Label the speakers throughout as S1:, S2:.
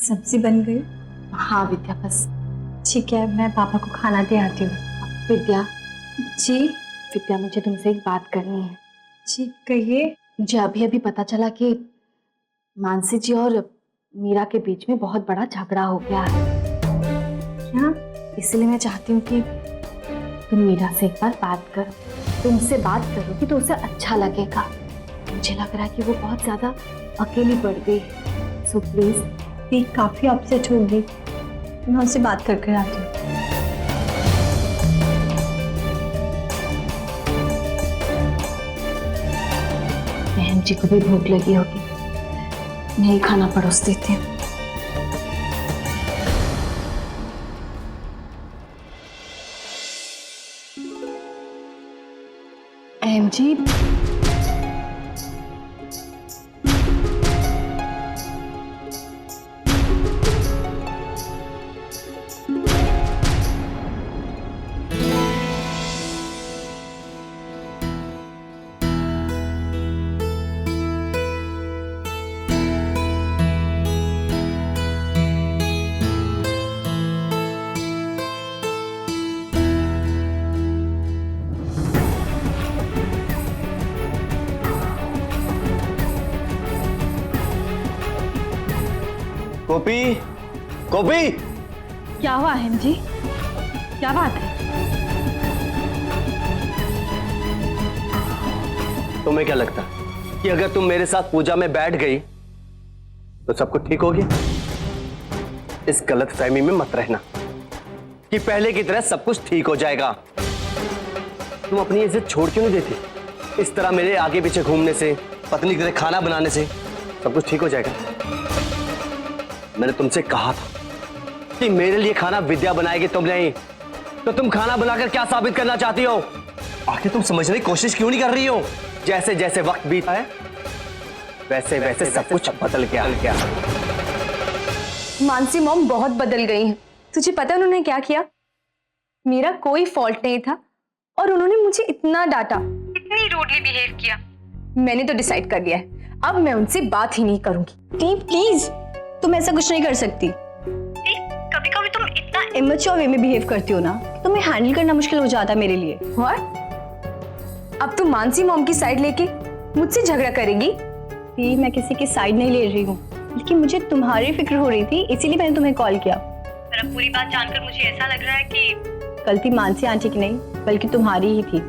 S1: सब्जी बन गई?
S2: हाँ विद्या, बस।
S1: ठीक है, मैं पापा को खाना दे आती हूँ।
S2: विद्या,
S1: जी।
S2: विद्या मुझे तुमसे एक बात करनी है।
S1: जी कहिए।
S2: मुझे अभी अभी पता चला कि मानसी जी और मीरा के बीच में बहुत बड़ा झगड़ा हो गया है।
S1: क्या?
S2: इसलिए मैं चाहती हूँ कि तुम मीरा से एक बार बात करो। तुमसे बात करोगी तो उसे अच्छा लगेगा। मुझे लग रहा है कि वो बहुत ज्यादा अकेली पड़ गई। So please.
S1: ये काफी अपसेट होगी, मैं उससे बात करके आती हूँ।
S2: बहन जी को भी भूख लगी होगी, मैं ही खाना परोस देती हूँ। बहन जी,
S3: कॉपी कॉपी।
S1: क्या हुआ अहम जी, क्या बात है?
S3: तुम्हें क्या लगता है कि अगर तुम मेरे साथ पूजा में बैठ गई तो सब कुछ ठीक हो गया? इस गलत फहमी में मत रहना कि पहले की तरह सब कुछ ठीक हो जाएगा। तुम अपनी इज्जत छोड़ क्यों नहीं देती? इस तरह मेरे आगे पीछे घूमने से, पत्नी की तरह खाना बनाने से सब कुछ ठीक हो जाएगा। मैंने तुमसे कहा था कि मेरे लिए खाना विद्या बनाएगी, तुम नहीं। तो तुम खाना बनाकर क्या साबित करना चाहती हो? आखिर तुम समझने की कोशिश क्यों नहीं कर रही हो? जैसे जैसे वक्त बीता है वैसे वैसे सब कुछ बदल गया।
S2: मानसी मॉम बहुत बदल गई हैं। तुझे पता है उन्होंने क्या किया? मेरा कोई फॉल्ट नहीं था और उन्होंने मुझे इतना डांटा, इतनी रूडली बिहेव किया। मैंने तो डिसाइड कर लिया है, अब मैं उनसे बात ही नहीं करूंगी।
S1: टी प्लीज, तुम ऐसा कुछ नहीं कर सकती। कभी कभी तुम इतना इमेच्योर वे में बिहेव करती हो ना, तुम्हें हैंडल करना मुश्किल हो जाता है मेरे लिए।
S2: और अब तुम मानसी मॉम की साइड लेके मुझसे झगड़ा करेगी?
S1: मैं किसी की साइड नहीं ले रही हूँ, लेकिन मुझे तुम्हारी फिक्र हो रही थी, इसीलिए मैंने तुम्हें कॉल किया। पर अब पूरी बात जानकर मुझे ऐसा लग रहा है कि गलती मानसी आंटी की नहीं बल्कि तुम्हारी ही थी।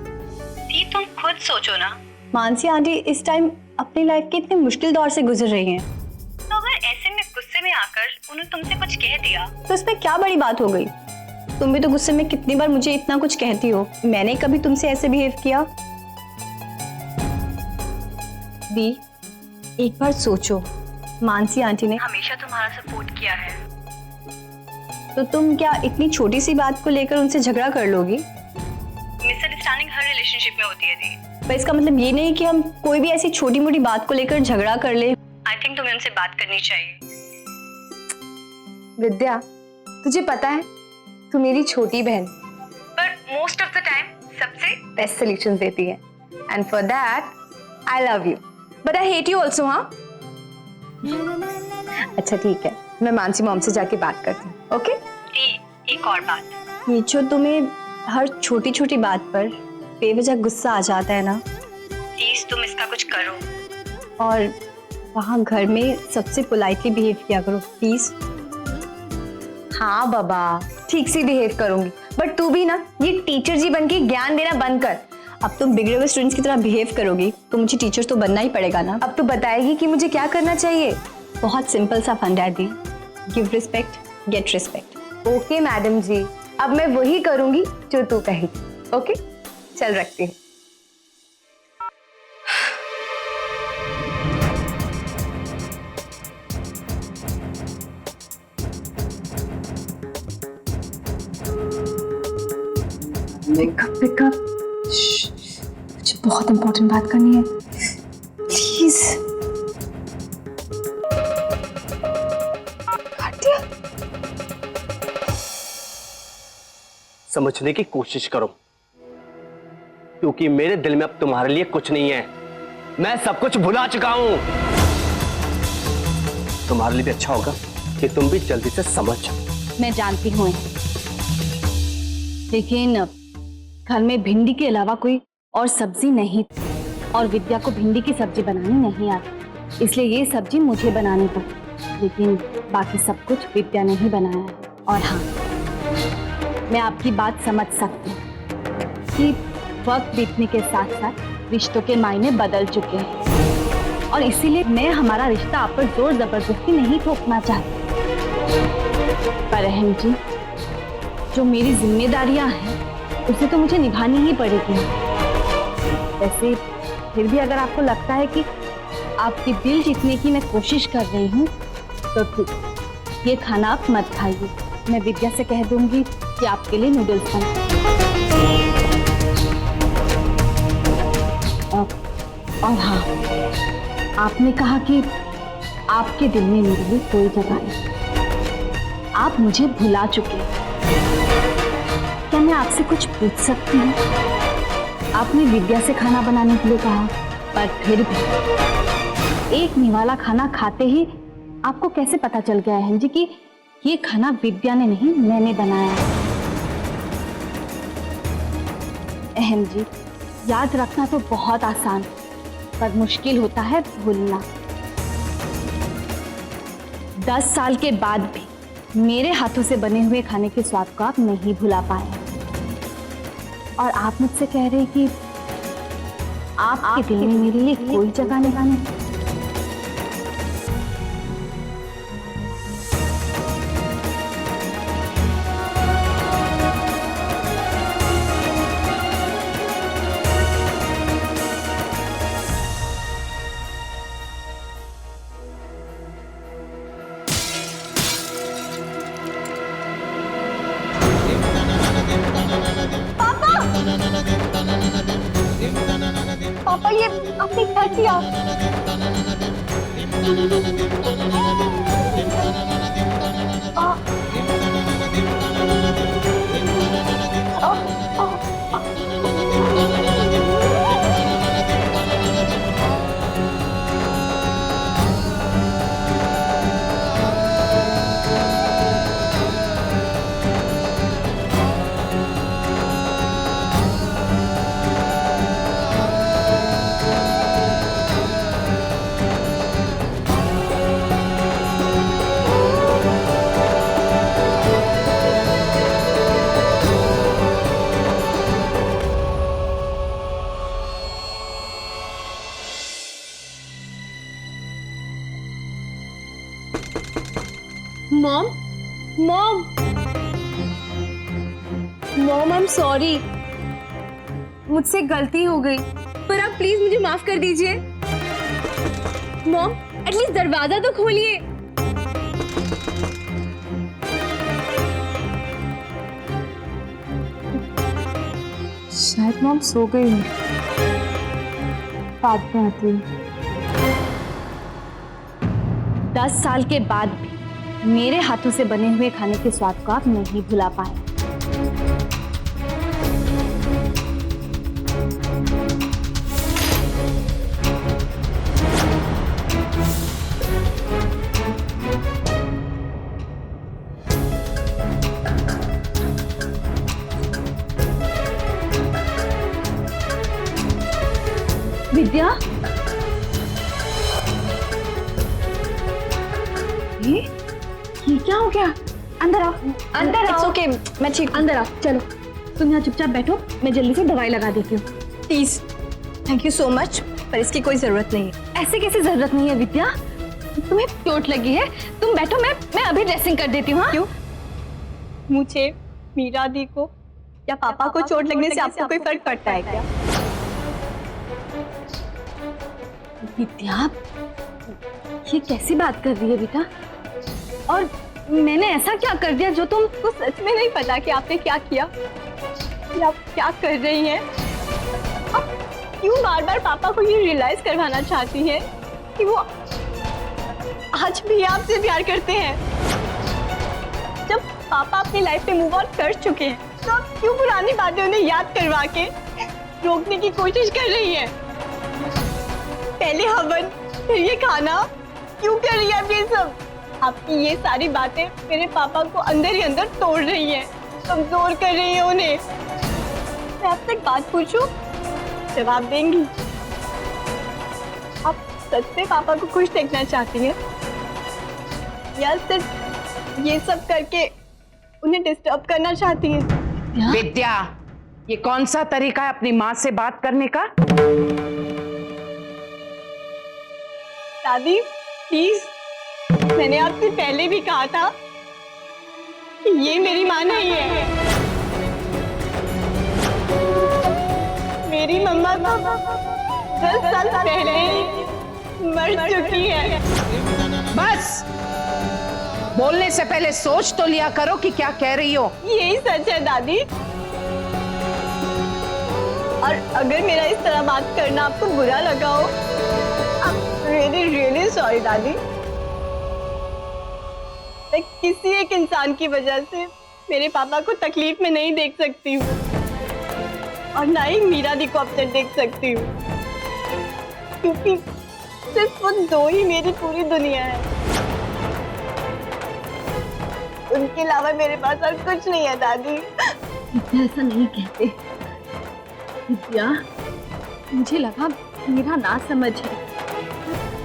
S1: तुम खुद सोचो ना, मानसी आंटी इस टाइम अपनी लाइफ के इतने मुश्किल दौर से गुजर रही हैं। तो अगर ऐसे में गुस्से में आकर उन्होंने तुमसे कुछ कह दिया तो इसमें क्या बड़ी बात हो गई? तुम भी तो गुस्से में कितनी बार मुझे इतना कुछ कहती हो। मैंने कभी तुमसे ऐसे बिहेव किया? दी, एक बार सोचो, मानसी आंटी ने हमेशा तुम्हारा सपोर्ट किया है, तो तुम क्या इतनी छोटी सी बात को लेकर उनसे झगड़ा कर लोगी? मिसअंडरस्टैंडिंग हर रिलेशनशिप में होती है दी, पर इसका मतलब ये नहीं कि हम कोई भी ऐसी छोटी मोटी बात को लेकर झगड़ा कर ले। आई थिंक तुम्हें उनसे बात करनी चाहिए।
S2: विद्या, तुझे पता है तू मेरी छोटी बहन, पर मोस्ट ऑफ द टाइम सबसे बेस्ट सॉल्यूशंस देती है, and for that I love you, but I hate you also. हाँ अच्छा ठीक है, मैं मानसी मॉम से जाके बात करती हूँ। ओके?
S1: एक और बात, ये जो तुम्हें हर छोटी छोटी बात पर बेवजह गुस्सा आ जाता है ना, प्लीज तुम इसका कुछ करो और वहाँ घर में सबसे पोलाइटली बिहेव किया करो प्लीज।
S2: हाँ बाबा, ठीक से बिहेव करूंगी, बट तू भी ना ये टीचर जी बन के ज्ञान देना बंद कर।
S1: अब तुम बिगड़े हुए स्टूडेंट्स की तरह बिहेव करोगी तो मुझे टीचर तो बनना ही पड़ेगा ना।
S2: अब तू बताएगी कि मुझे क्या करना चाहिए?
S1: बहुत सिंपल सा फंडा है दी, give respect get respect.
S2: Okay madam ji, अब मैं वही करूंगी जो तू कहेगी। ओके चल रखती हूँ।
S1: पिकअप मुझे बहुत इंपॉर्टेंट बात करनी है, प्लीज। काट दिया।
S3: समझने की कोशिश करो, क्योंकि मेरे दिल में अब तुम्हारे लिए कुछ नहीं है। मैं सब कुछ भुला चुका हूं। तुम्हारे लिए भी अच्छा होगा कि तुम भी जल्दी से समझ जाओ।
S1: मैं जानती हूँ, लेकिन घर में भिंडी के अलावा कोई और सब्जी नहीं थी और विद्या को भिंडी की सब्जी बनानी नहीं आती, इसलिए ये सब्जी मुझे बनानी पड़ी। लेकिन बाकी सब कुछ विद्या ने ही बनाया है। और हाँ, मैं आपकी बात समझ सकती हूँ कि वक्त बीतने के साथ साथ रिश्तों के मायने बदल चुके हैं और इसीलिए मैं हमारा रिश्ता आप पर जोर जबरदस्ती नहीं थोपना चाहती। पर अहम जी, जो मेरी जिम्मेदारियां हैं उसे तो मुझे निभानी ही पड़ेगी। वैसे फिर भी अगर आपको लगता है कि आपकी दिल जीतने की मैं कोशिश कर रही हूँ तो ठीक, ये खाना आप मत खाइए। मैं विद्या से कह दूंगी कि आपके लिए नूडल्स बनाए। और हाँ, आपने कहा कि आपके दिल में मेरे लिए कोई जगह नहीं, आप मुझे भुला चुके हैं। क्या मैं आपसे कुछ पूछ सकती हूँ? आपने विद्या से खाना बनाने के लिए कहा, पर फिर भी एक निवाला खाना खाते ही आपको कैसे पता चल गया है जी कि ये खाना विद्या ने नहीं मैंने बनाया है? अहम जी, याद रखना तो बहुत आसान पर मुश्किल होता है भूलना। 10 साल के बाद भी मेरे हाथों से बने हुए खाने के स्वाद को आप नहीं भुला पाए और आप मुझसे कह रहे कि आपके दिल में मेरे लिए कोई जगह नहीं। पापा, ये आपने क्या किया?
S2: Mom, mom, mom, I am sorry, मुझसे गलती हो गई, पर आप प्लीज मुझे माफ कर दीजिए। मॉम, एटलीस्ट दरवाजा तो खोलिए। शायद मॉम सो गई है, बाद में आती हूँ।
S1: 10 साल के बाद भी मेरे हाथों से बने हुए खाने के स्वाद को आप नहीं भुला पाए। विद्या, ये क्या हो गया? अंदर आओ, अंदर आओ।
S2: It's okay, मैं ठीक।
S1: अंदर आओ, चलो तुम यहाँ चुपचाप बैठो, मैं जल्दी से दवाई लगा देती हूँ।
S2: Please, thank you so much, पर इसकी कोई जरूरत नहीं है।
S1: ऐसे कैसे जरूरत नहीं है विद्या? तुम्हें चोट लगी है, तुम बैठो, मैं अभी ड्रेसिंग कर देती हूँ। हाँ?
S2: क्यों? मुझे, मीरा दी को या पापा को चोट लगने से आपको कोई फर्क पड़ता है क्या?
S1: विद्या, ये कैसी बात कर रही है बेटा? और मैंने ऐसा क्या कर दिया जो तुमको
S2: सच में नहीं पता कि आपने क्या किया, कि आप क्या कर रही हैं? आप क्यों बार बार पापा को ये रियलाइज करवाना चाहती हैं कि वो आज भी आपसे प्यार करते हैं? जब पापा अपनी लाइफ में मूव ऑन कर चुके हैं तो आप क्यों पुरानी बातें उन्हें याद करवा के रोकने की कोशिश कर रही हैं? पहले हवन, फिर ये खाना, क्यों कर रही है आप ये सब?
S1: आपकी ये सारी बातें मेरे पापा को अंदर ही अंदर तोड़ रही हैं, कमजोर कर रही है उन्हें। मैं आपसे एक बात पूछूं, जवाब देंगी? आप सच में पापा को खुश देखना चाहती हैं या सिर्फ ये सब करके उन्हें डिस्टर्ब करना चाहती हैं?
S4: विद्या, ये कौन सा तरीका है अपनी माँ से बात करने का?
S1: दादी प्लीज, मैंने आपसे पहले भी कहा था कि ये मेरी माँ नहीं है। मेरी मम्मा तो 10 साल पहले ही मर चुकी है।
S4: बस बोलने से पहले सोच तो लिया करो कि क्या कह रही हो।
S1: यही सच है दादी। और अगर मेरा इस तरह बात करना आपको बुरा लगा हो, रियली सॉरी दादी। मैं किसी एक इंसान की वजह से मेरे पापा को तकलीफ में नहीं देख सकती हूँ और ना ही मीरा दी को अपसेट देख सकती हूँ, क्योंकि सिर्फ वो दो ही मेरी पूरी दुनिया है। उनके अलावा मेरे पास और कुछ नहीं है दादी।
S5: ऐसा नहीं कहते विद्या, मुझे लगा मेरा ना समझ है।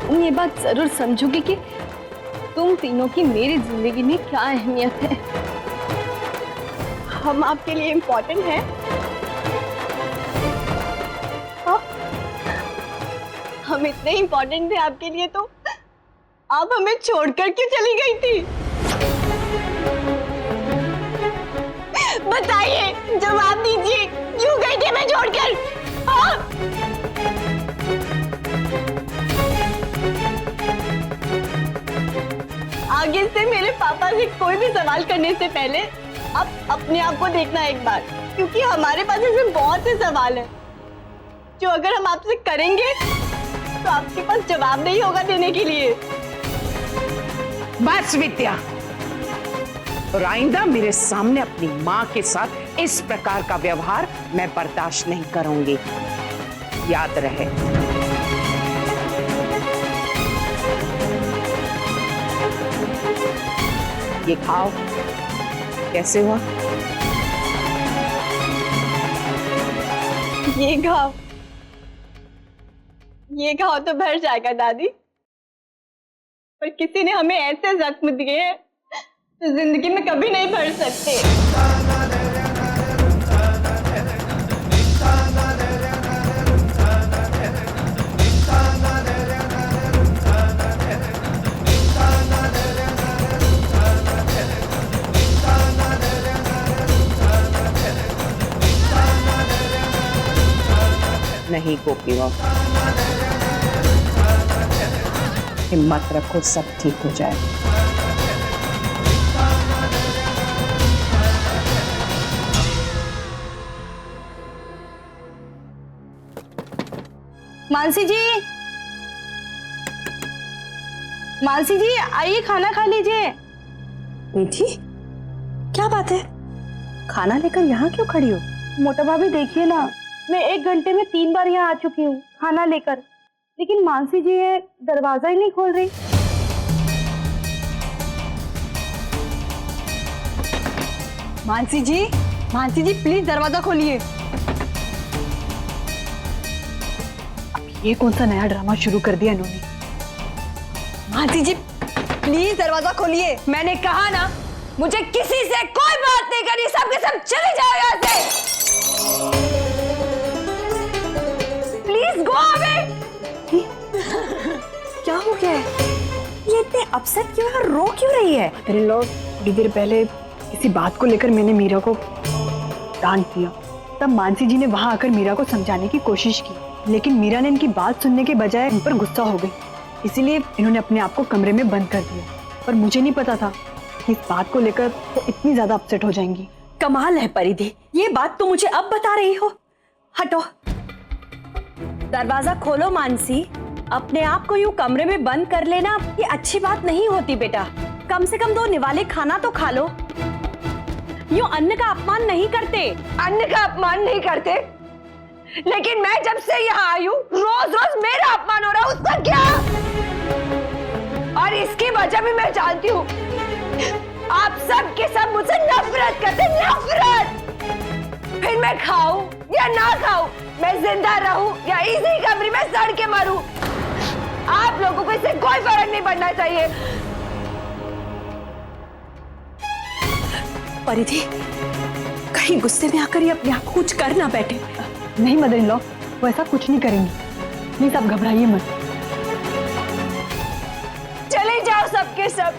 S1: तुम ये बात जरूर समझोगी कि तुम तीनों की मेरी जिंदगी में क्या अहमियत है। हम आपके लिए इम्पोर्टेंट हैं। हम इतने इम्पोर्टेंट थे आपके लिए, तो आप हमें छोड़कर क्यों चली गई थी? बताइए, जवाब दीजिए, क्यों गई थी मैं छोड़कर? हाँ? आगे से मेरे पापा से कोई भी सवाल करने से पहले आप अपने आप को देखना एक बार, क्योंकि हमारे पास ऐसे बहुत से सवाल हैं जो अगर हम आपसे करेंगे तो आपके पास जवाब नहीं होगा देने के लिए।
S4: बस विद्या, और आइंदा मेरे सामने अपनी माँ के साथ इस प्रकार का व्यवहार मैं बर्दाश्त नहीं करूंगी, याद रहे। ये खाओ, कैसे हुआ?
S1: ये घाव तो भर जाएगा दादी, पर किसी ने हमें ऐसे जख्म दिए हैं जो जिंदगी में कभी नहीं भर सकते।
S4: नहीं गोपी बहू, हिम्मत रखो, सब ठीक हो जाए।
S2: मानसी जी, मानसी जी आइए, खाना खा लीजिए।
S1: मीठी, क्या बात है? खाना लेकर यहाँ क्यों खड़ी हो?
S2: मोटा भाभी देखिए ना, मैं 1 घंटे में 3 बार यहाँ आ चुकी हूँ खाना लेकर, लेकिन मानसी जी ये दरवाजा ही नहीं खोल रही।
S1: मानसी जी प्लीज दरवाजा खोलिए। ये कौन सा नया ड्रामा शुरू कर दिया इन्होंने? मानसी जी प्लीज दरवाजा खोलिए।
S2: मैंने कहा ना, मुझे किसी से कोई बात नहीं करनी, सब के सब चले जाओ यहाँ से। Please go away.
S1: क्या हो गया है?
S2: ये इतने अपसेट क्यों है, रो क्यों रही है?
S1: अरे लो, थोड़ी देर पहले किसी बात को लेकर मैंने मीरा को डांट दिया, तब मानसी जी ने वहां आकर मीरा को समझाने की कोशिश की, लेकिन मीरा ने इनकी बात सुनने के बजाय इन पर गुस्सा हो गई, इसीलिए इन्होंने अपने आप को कमरे में बंद कर दिया। पर मुझे नहीं पता था कि इस बात को लेकर वो इतनी ज्यादा अपसेट हो जाएंगी।
S5: कमाल है परिधि, ये बात तो मुझे अब बता रही हो। हटो, दरवाजा खोलो। मानसी, अपने आप को यूं कमरे में बंद कर लेना ये अच्छी बात नहीं होती बेटा। कम से कम 2 निवाले खाना तो खा लो। यूं अन्न का अपमान नहीं करते।
S2: अन्न का अपमान नहीं करते, लेकिन मैं जब से यहाँ आई हूँ रोज रोज मेरा अपमान हो रहा है, उसका क्या? और और इसकी वजह भी मैं जानती हूँ। आप सब के सब मुझसे नफरत करते, नफरत। फिर मैं खाऊं या ना खाऊं, मैं जिंदा रहूं या इसी कमरे में सड़ के मरूं, आप लोगों को इससे कोई फर्क नहीं पड़ना चाहिए।
S5: परिधि, कहीं गुस्से में आकर ये अपने आप को कुछ कर ना बैठे।
S1: नहीं मदर इन लॉ, वो ऐसा कुछ नहीं करेंगी। प्लीज आप घबराइए मत।
S2: चले जाओ सबके सब,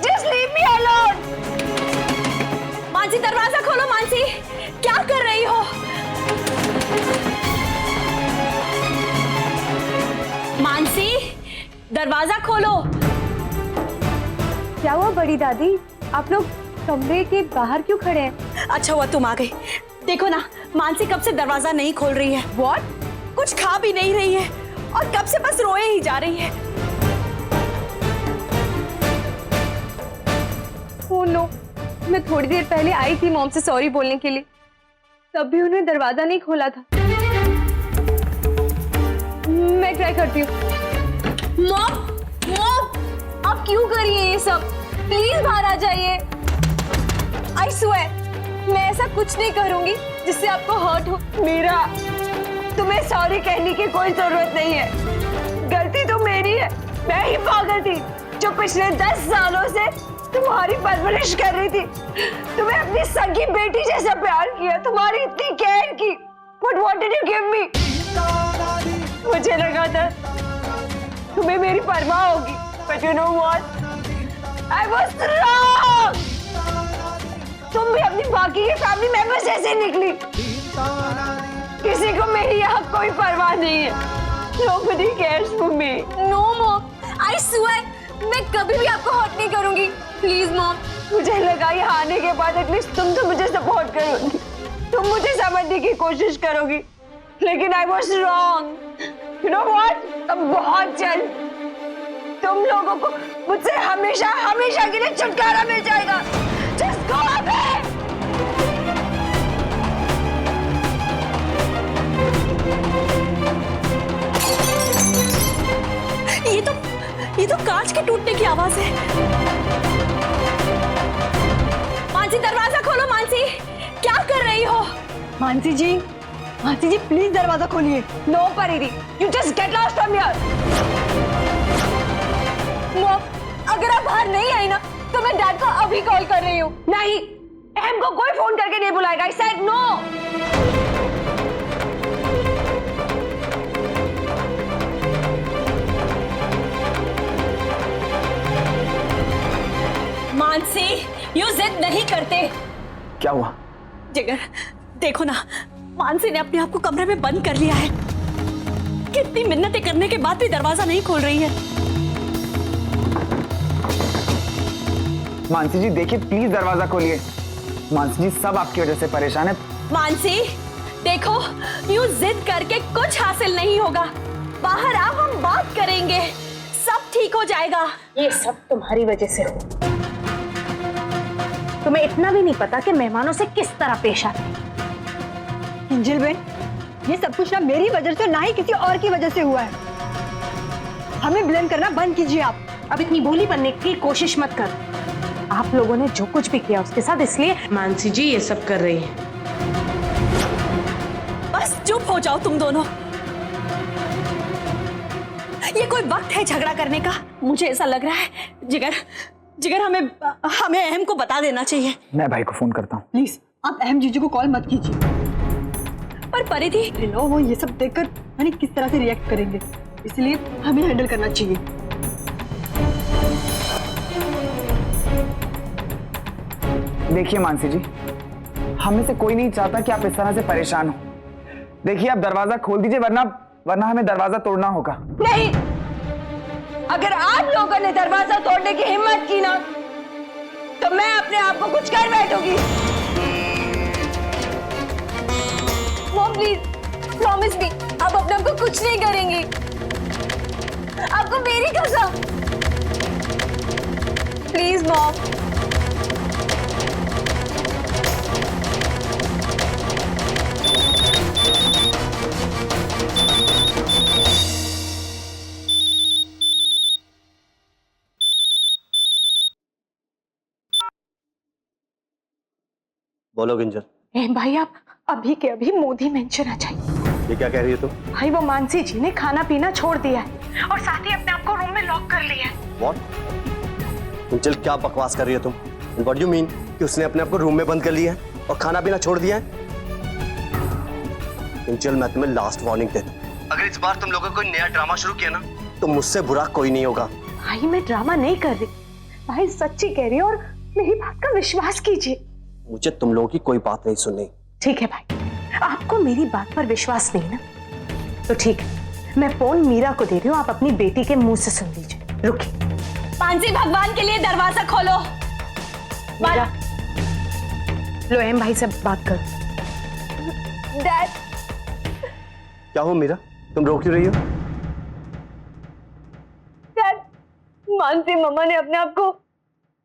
S2: just leave me alone.
S5: Mansi दरवाजा खोलो। मानसी, क्या कर रही हो? मानसी दरवाजा खोलो।
S2: क्या हुआ बड़ी दादी, आप लोग कमरे के बाहर क्यों खड़े हैं?
S5: अच्छा हुआ तुम आ गई। देखो ना, मानसी कब से दरवाजा नहीं खोल रही है।
S2: What?
S5: कुछ खा भी नहीं रही है और कब से बस रोए ही जा रही है।
S2: Oh no, मैं थोड़ी देर पहले आई थी मॉम से सॉरी बोलने के लिए, तब भी उन्होंने दरवाजा नहीं खोला था। मैं ट्राई करती हूँ। मॉम, मॉम, आप क्यों कर रही हैं ये सब? प्लीज बाहर आ जाइए। आई स्वेयर, मैं ऐसा कुछ नहीं करूंगी जिससे आपको हर्ट हो। मीरा, तुम्हें सॉरी कहने की कोई जरूरत नहीं है। गलती तो मेरी है, मैं ही पागल थी जो पिछले 10 सालों से तुम्हारी परवरिश कर रही थी। तुम्हें अपनी सगी बेटी जैसा प्यार किया, तुम्हारी इतनी केयर की। But what did you give me? मुझे लगा था तुम्हें मेरी परवाह होगी, but you know what? I was wrong. तुम भी अपनी बाकी के फैमिली मेंबर्स जैसे निकली। किसी को मेरी यहाँ कोई परवाह नहीं है। Nobody cares for me. No mom, I swear, मैं कभी भी आपको हर्ट नहीं करूंगी। Please mom. मुझे लगा यहाँ आने के बाद एटलीस्ट तुम तो मुझे सपोर्ट करोगी, तुम मुझे समझने की कोशिश करोगी, लेकिन I was wrong. You know what? अब बहुत जल्द तुम लोगों को मुझसे हमेशा हमेशा के लिए छुटकारा मिल जाएगा। Just go away!
S5: ये तो कांच के टूटने की आवाज है। मानसी दरवाजा खोलो। मानसी, क्या कर रही हो?
S1: मानसी जी प्लीज दरवाजा खोलिए।
S2: No, Paridi, you just get lost from here. Mom, अगर आप बाहर नहीं आई ना तो मैं डैड को अभी कॉल कर रही हूँ। नहीं, अहम को कोई फोन करके नहीं बुलाएगा। I said no.
S5: Mansi, you जिद नहीं करते।
S3: क्या हुआ?
S5: जिगर, देखो ना, मानसी ने अपने आप को कमरे में बंद कर लिया है। कितनी मिन्नतें करने के बाद भी दरवाजा नहीं खोल रही है।
S6: मानसी जी देखिए, प्लीज दरवाजा खोलिए। मानसी जी सब आपकी वजह से परेशान है।
S5: मानसी देखो, यूं जिद करके कुछ हासिल नहीं होगा। बाहर आओ, हम बात करेंगे, सब ठीक हो जाएगा।
S7: ये सब तुम्हारी वजह से हो। तुम्हें इतना भी नहीं पता कि मेहमानों से किस तरह पेश आते हैं।
S1: एंजल बहन, ये सब कुछ ना मेरी वजह से ना ही किसी और की वजह से हुआ है। हमें ब्लेम करना बंद कीजिए आप।
S7: अब इतनी भोली बनने की कोशिश मत कर। आप लोगों ने जो कुछ भी किया उसके साथ, इसलिए
S8: मानसी जी ये सब कर रही है।
S5: बस चुप हो जाओ तुम दोनों। ये कोई वक्त है झगड़ा करने का? मुझे ऐसा लग रहा है जिगर हमें अहम को बता देना चाहिए।
S6: मैं भाई को फोन करता हूँ।
S1: प्लीज आप अहम जीजू को कॉल मत कीजिए।
S5: पर परिधि,
S1: लो वो ये सब देखकर यानी किस तरह से रिएक्ट करेंगे, इसलिए हमें हैंडल करना चाहिए।
S6: देखिए मानसी जी, हमें से कोई नहीं चाहता कि आप इस तरह से परेशान हो। देखिए आप दरवाजा खोल दीजिए, वरना हमें दरवाजा तोड़ना होगा।
S2: नहीं, अगर आप लोगों ने दरवाजा तोड़ने की हिम्मत की ना तो मैं अपने आप को कुछ कर बैठूंगी। मॉम प्लीज प्रॉमिस मी, आप अपने आप को कुछ नहीं करेंगी। आपको मेरी कसम। Please mom.
S3: बोलो किंजल,
S7: ए भाई, आप अभी के अभी मोदी मेंशन आ जाइए।
S3: ये क्या कह रही हो तुम?
S7: भाई वो मानसी जी ने खाना पीना छोड़ दिया है और साथ ही अपने आप को रूम में लॉक कर लिया है।
S3: What? किंजल क्या बकवास कर रही हो तुम? What do you mean कि उसने अपने आप को रूम में बंद कर लिया है और खाना पीना छोड़ दिया है? किंजल मैं तुम्हें लास्ट वार्निंग देता हूं, अगर इस बार तुम लोगों को कोई नया ड्रामा शुरू किया ना तो मुझसे बुरा कोई नहीं होगा।
S7: भाई मैं ड्रामा नहीं कर रही, भाई सच्ची कह रही हूँ और मेरी बात का विश्वास कीजिए।
S3: मुझे तुम लोगों की कोई बात नहीं सुननी।
S7: ठीक है भाई, आपको मेरी बात पर विश्वास नहीं ना, तो ठीक है, मैं फोन मीरा को दे रही हूँ, आप अपनी बेटी के मुंह से सुन लीजिए। रुकिए।
S1: मानसी, भगवान के लिए दरवाजा खोलो।
S7: मीरा, लो एम भाई से बात करो।
S1: डैड,
S3: क्या हो मीरा, तुम रो क्यों रही हो?
S1: डैड, मानसी मम्मा ने अपने आप को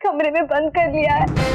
S1: कमरे में बंद कर लिया है।